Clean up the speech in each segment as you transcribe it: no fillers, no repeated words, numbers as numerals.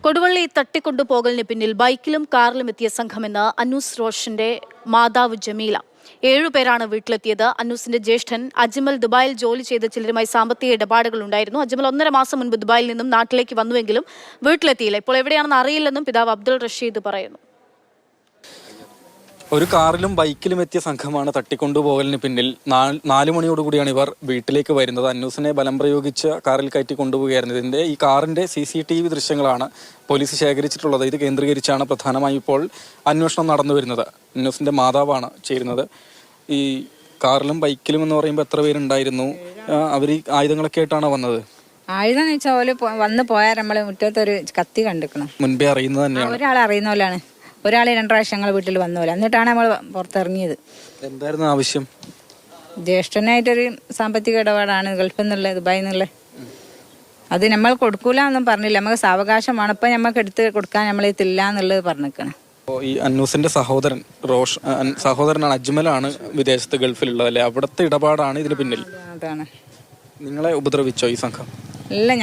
കൊടുവള്ളി തട്ടിക്കൊണ്ടുപോകലിന് പിന്നിൽ ബൈക്കിലും കാറിലും എത്തിയ സംഘമെന്ന് അനൂസ് റോഷന്റെ മാതാവ് ജമീല. 7 പേരാണ് വീട്ടിലെത്തിയത്. അനൂസിന്റെ ജ്യേഷ്ഠൻ അജ്മൽ ദുബായിൽ ജോലി ചെയ്ത ചിലരുമായി സാമ്പത്തിക ഇടപാടുകൾ ഉണ്ടായിരുന്നു. അജ്മൽ 1.5 മാസം മുൻപ് ദുബായിൽ നിന്നും നാട്ടിലേക്ക് വന്നുവെങ്കിലും വീട്ടിലെത്തിയില്ല. ഇപ്പോൾ എവിടെയാണെന്ന് അറിയില്ലെന്നും പിതാവ് അബ്ദുൾ റഷീദ് പറയുന്നു. ഒരു കാറിലും ബൈക്കിലും എത്തിയ സംഘമാണ് തട്ടിക്കൊണ്ടുപോകലിന് പിന്നിൽ. 4 മണിയോടുകൂടിയാണ് ഇവർ വീട്ടിലേക്ക് വരുന്നത്. അന്നൂസിനെ ബലം പ്രയോഗിച്ച് കാറിൽ കയറ്റി കൊണ്ടുപോവുകയായിരുന്നു. ഇതിന്റെ ഈ കാറിന്റെ CCTV ദൃശ്യങ്ങളാണ് പോലീസ് ശേഖരിച്ചിട്ടുള്ളത്. ഇത് കേന്ദ്രീകരിച്ചാണ് പ്രധാനമായും ഇപ്പോൾ അന്വേഷണം നടന്നു വരുന്നത്. അന്നൂസിന്റെ മാതാവാണ് ചേരുന്നത്. ഈ കാറിലും ബൈക്കിലും എന്ന് പറയുമ്പോൾ എത്ര പേരുണ്ടായിരുന്നു? അവർ ഈ ആയുധങ്ങളൊക്കെ ആയിട്ടാണ് വന്നത്? ആയുധം എന്ന് വെച്ചാൽ വന്ന് പോയാൽ നമ്മള് മുറ്റത്തൊരു കത്തി കണ്ടിക്കണം. മുൻപേ അറിയുന്നത് തന്നെയാണ്. ഒരാളെ അറിയുന്ന പോലെയാണ്. ഒരാൾ 2 പ്രാവശ്യം ഞങ്ങൾ വീട്ടിൽ വന്ന പോലെ. എന്നിട്ടാണ് നമ്മൾ പുറത്തിറങ്ങിയത്. എന്തായിരുന്നു ആവശ്യം? ജ്യേഷ്ഠനായിട്ടൊരു സാമ്പത്തിക ഇടപാടാണ്, ഗൾഫിൽ നിന്നുള്ള, ദുബായിൽ നിന്നുള്ള. അത് നമ്മൾ കൊടുക്കൂല എന്നും പറഞ്ഞില്ല. നമുക്ക് സാവകാശമാണ്. ഇപ്പം നമുക്ക് എടുത്ത് കൊടുക്കാൻ നമ്മളെത്തില്ല എന്നുള്ളത് പറഞ്ഞിരിക്കണം. ഈ അന്നൂസിന്റെ സഹോദരനാണ് അജ്മലാണ് വിദേശത്ത് ഗൾഫിലുള്ളത് അല്ലേ? അവിടുത്തെ ഇടപാടാണ് ഇതിന് പിന്നിൽ. അതാണ്. നിങ്ങളെ ഉപദ്രവിച്ചോ ഈ സംഘം? ഇല്ല,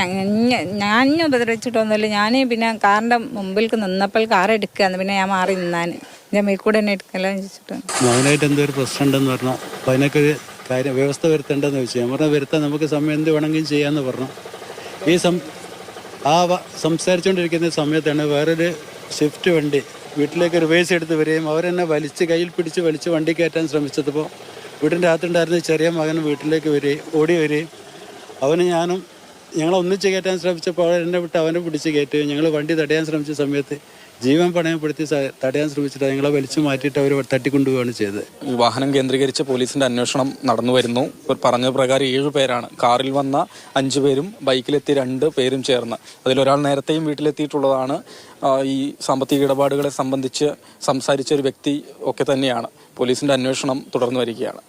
ഞാൻ ഉപദ്രവിച്ചിട്ടൊന്നുമില്ല. ഞാൻ പിന്നെ കാറിന്റെ മുമ്പിൽ നിന്നപ്പോൾ കാർ എടുക്കുകയെന്ന് പിന്നെ ഞാൻ മാറി നിന്നാൻ എൻ്റെ മേൽക്കൂടെ തന്നെ എടുക്കല്ലോ വെച്ചിട്ട്. മകനായിട്ട് എന്തോ ഒരു പ്രശ്നം ഉണ്ടെന്ന് പറഞ്ഞു. അപ്പോൾ അതിനൊക്കെ ഒരു കാര്യം വ്യവസ്ഥ വരുത്തേണ്ടെന്ന് വെച്ചു. ഞാൻ പറഞ്ഞാൽ വരുത്താൻ നമുക്ക് സമയം എന്ത് വേണമെങ്കിലും ചെയ്യാമെന്ന് പറഞ്ഞു. സംസാരിച്ചുകൊണ്ടിരിക്കുന്ന സമയത്താണ് വേറൊരു സ്വിഫ്റ്റ് വണ്ടി വീട്ടിലേക്ക് റിവേഴ്സ് എടുത്ത് വരികയും അവരെന്നെ കയ്യിൽ പിടിച്ച് വണ്ടി കയറ്റാൻ ശ്രമിച്ചപ്പോൾ വീടിൻ്റെ അകത്തുണ്ടായിരുന്ന ചെറിയ മകൻ വീട്ടിലേക്ക് ഓടി വരികയും ഞങ്ങൾ ഒന്നിച്ച് കയറ്റാൻ ശ്രമിച്ചപ്പോൾ എന്നെ വിട്ട് അവനെ പിടിച്ച് കയറ്റുകയും ഞങ്ങൾ വണ്ടി തടയാൻ ശ്രമിച്ച സമയത്ത് ജീവൻ പണയപ്പെടുത്തി തടയാൻ ശ്രമിച്ചിട്ട് ഞങ്ങളെ വലിച്ചു മാറ്റിയിട്ട് അവർ തട്ടിക്കൊണ്ടുപോവുകയാണ് ചെയ്തത്. വാഹനം കേന്ദ്രീകരിച്ച് പോലീസിന്റെ അന്വേഷണം നടന്നു വരുന്നു. ഇവർ പറഞ്ഞ പ്രകാരം 7 പേരാണ്. കാറിൽ വന്ന 5 പേരും ബൈക്കിലെത്തി 2 പേരും ചേർന്ന്. അതിലൊരാൾ നേരത്തെയും വീട്ടിലെത്തിയിട്ടുള്ളതാണ്. ഈ സാമ്പത്തിക ഇടപാടുകളെ സംബന്ധിച്ച് സംസാരിച്ച ഒരു വ്യക്തി ഒക്കെ തന്നെയാണ്. പോലീസിന്റെ അന്വേഷണം തുടർന്നു വരികയാണ്.